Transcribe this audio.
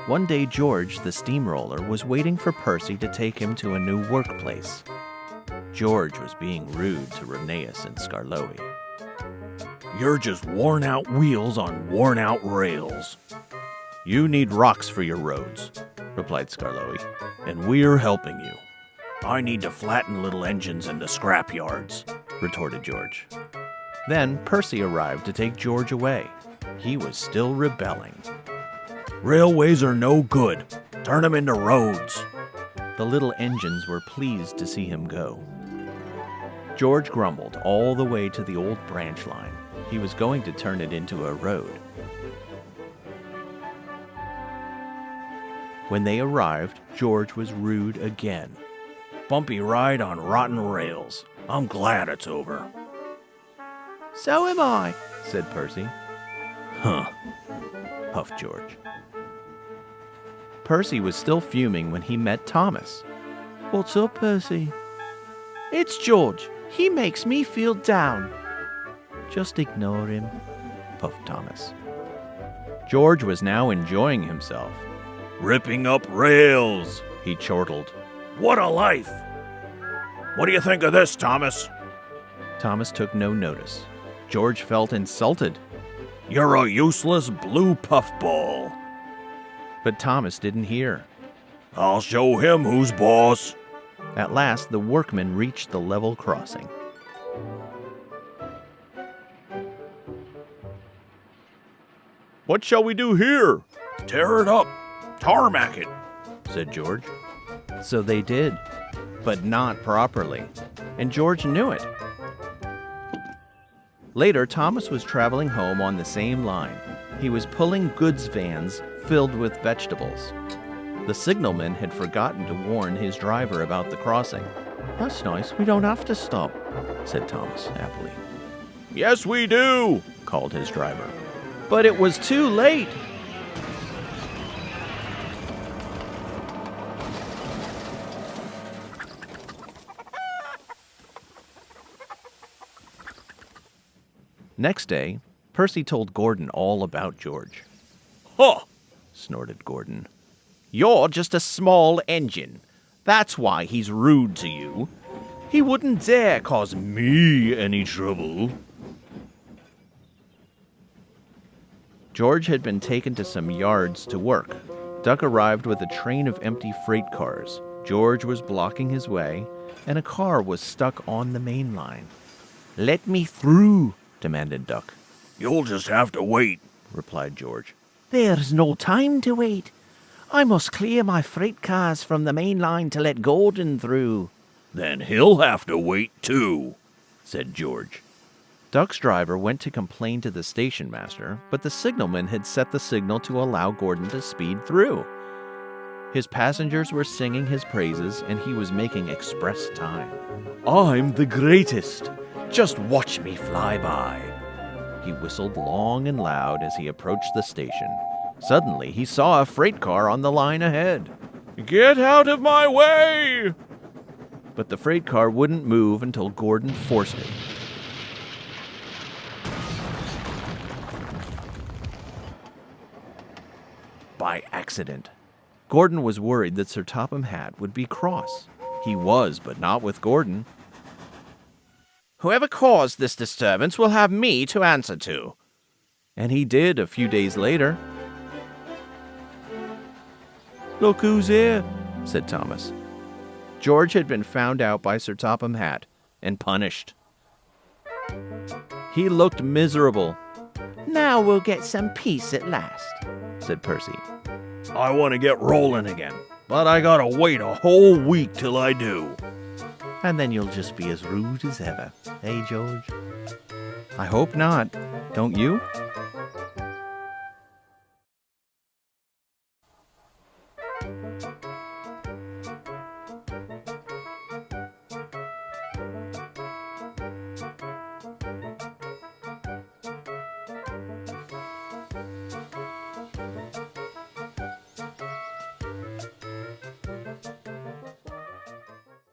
One day, George, the steamroller, was waiting for Percy to take him to a new workplace. George was being rude to Rheneas and Skarloey. "You're just worn-out wheels on worn-out rails." "You need rocks for your roads," replied Skarloey. "And we're helping you." "I need to flatten little engines in the scrap yards," retorted George. Then Percy arrived to take George away. He was still rebelling. "Railways are no good. Turn them into roads." The little engines were pleased to see him go. George grumbled all the way to the old branch line. He was going to turn it into a road. When they arrived, George was rude again. "Bumpy ride on rotten rails. I'm glad it's over." "So am I," said Percy. "Huh," puffed George. Percy was still fuming when he met Thomas. "What's up, Percy?" "It's George. He makes me feel down." "Just ignore him," puffed Thomas. George was now enjoying himself. "Ripping up rails," he chortled. "What a life! What do you think of this, Thomas?" Thomas took no notice. George felt insulted. "You're a useless blue puffball." But Thomas didn't hear. "I'll show him who's boss." At last, the workmen reached the level crossing. "What shall we do here?" "Tear it up. Tarmac it," said George. So they did, but not properly, and George knew it. Later, Thomas was traveling home on the same line. He was pulling goods vans filled with vegetables. The signalman had forgotten to warn his driver about the crossing. "That's nice, we don't have to stop," said Thomas happily. "Yes, we do," called his driver. But it was too late. Next day, Percy told Gordon all about George. "Huh," snorted Gordon. "You're just a small engine. That's why he's rude to you. He wouldn't dare cause me any trouble." George had been taken to some yards to work. Duck arrived with a train of empty freight cars. George was blocking his way, and a car was stuck on the main line. "Let me through," demanded Duck. "You'll just have to wait," replied George. "There's no time to wait. I must clear my freight cars from the main line to let Gordon through." "Then he'll have to wait too," said George. Duck's driver went to complain to the station master, but the signalman had set the signal to allow Gordon to speed through. His passengers were singing his praises, and he was making express time. "I'm the greatest. Just watch me fly by." He whistled long and loud as he approached the station. Suddenly, he saw a freight car on the line ahead. "Get out of my way!" But the freight car wouldn't move until Gordon forced it. By accident. Gordon was worried that Sir Topham Hatt would be cross. He was, but not with Gordon. "Whoever caused this disturbance will have me to answer to." And he did a few days later. "Look who's here," said Thomas. George had been found out by Sir Topham Hatt and punished. He looked miserable. "Now we'll get some peace at last," said Percy. "I want to get rolling again, but I gotta wait a whole week till I do." "And then you'll just be as rude as ever, eh, George?" "I hope not. Don't you?"